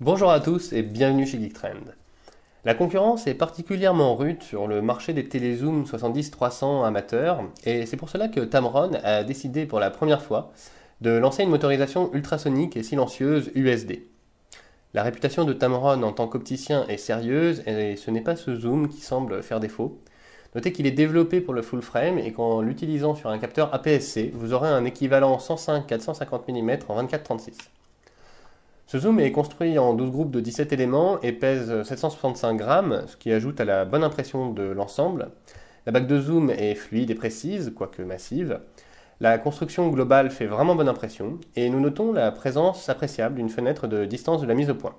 Bonjour à tous et bienvenue chez Geektrend. La concurrence est particulièrement rude sur le marché des télézooms 70-300 amateurs et c'est pour cela que Tamron a décidé pour la première fois de lancer une motorisation ultrasonique et silencieuse USD. La réputation de Tamron en tant qu'opticien est sérieuse et ce n'est pas ce zoom qui semble faire défaut. Notez qu'il est développé pour le full frame et qu'en l'utilisant sur un capteur APS-C, vous aurez un équivalent 105-450 mm en 24-36. Ce zoom est construit en 12 groupes de 17 éléments et pèse 765 grammes, ce qui ajoute à la bonne impression de l'ensemble. La bague de zoom est fluide et précise, quoique massive. La construction globale fait vraiment bonne impression et nous notons la présence appréciable d'une fenêtre de distance de la mise au point.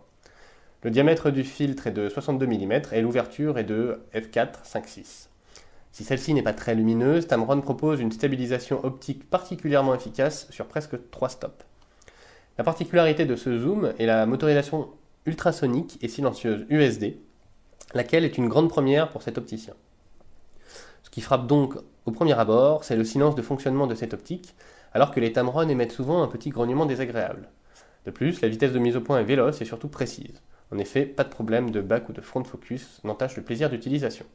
Le diamètre du filtre est de 62 mm et l'ouverture est de f4.5.6. Si celle-ci n'est pas très lumineuse, Tamron propose une stabilisation optique particulièrement efficace sur presque 3 stops. La particularité de ce zoom est la motorisation ultrasonique et silencieuse USD, laquelle est une grande première pour cet opticien. Ce qui frappe donc au premier abord, c'est le silence de fonctionnement de cette optique, alors que les Tamron émettent souvent un petit grognement désagréable. De plus, la vitesse de mise au point est véloce et surtout précise. En effet, pas de problème de back ou de front focus n'entache le plaisir d'utilisation.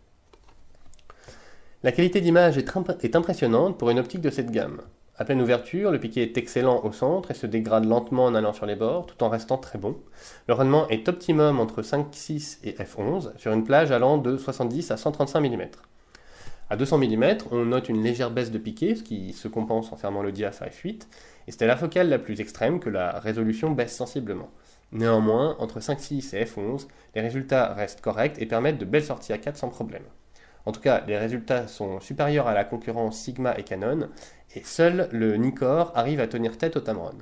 La qualité d'image est impressionnante pour une optique de cette gamme. À pleine ouverture, le piqué est excellent au centre et se dégrade lentement en allant sur les bords, tout en restant très bon. Le rendement est optimum entre 5.6 et f11, sur une plage allant de 70 à 135 mm. À 200 mm, on note une légère baisse de piqué, ce qui se compense en fermant le diaph à f8, et c'est à la focale la plus extrême que la résolution baisse sensiblement. Néanmoins, entre 5.6 et f11, les résultats restent corrects et permettent de belles sorties à 4 sans problème. En tout cas, les résultats sont supérieurs à la concurrence Sigma et Canon, et seul le Nikkor arrive à tenir tête au Tamron.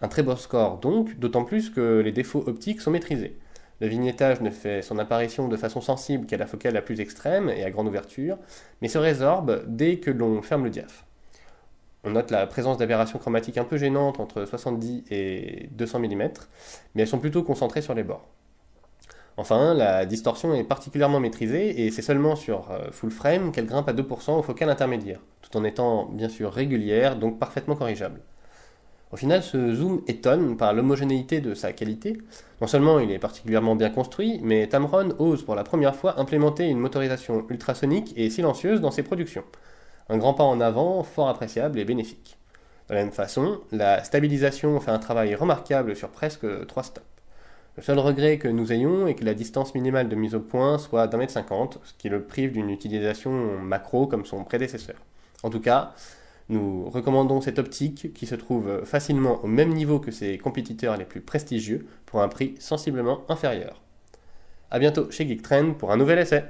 Un très beau score donc, d'autant plus que les défauts optiques sont maîtrisés. Le vignettage ne fait son apparition de façon sensible qu'à la focale la plus extrême et à grande ouverture, mais se résorbe dès que l'on ferme le diaph. On note la présence d'aberrations chromatiques un peu gênantes entre 70 et 200 mm, mais elles sont plutôt concentrées sur les bords. Enfin, la distorsion est particulièrement maîtrisée et c'est seulement sur full frame qu'elle grimpe à 2% au focal intermédiaire, tout en étant bien sûr régulière, donc parfaitement corrigeable. Au final, ce zoom étonne par l'homogénéité de sa qualité. Non seulement il est particulièrement bien construit, mais Tamron ose pour la première fois implémenter une motorisation ultrasonique et silencieuse dans ses productions. Un grand pas en avant, fort appréciable et bénéfique. De la même façon, la stabilisation fait un travail remarquable sur presque 3 stops. Le seul regret que nous ayons est que la distance minimale de mise au point soit d'1,50 m, ce qui le prive d'une utilisation macro comme son prédécesseur. En tout cas, nous recommandons cette optique qui se trouve facilement au même niveau que ses compétiteurs les plus prestigieux pour un prix sensiblement inférieur. A bientôt chez Geektrend pour un nouvel essai.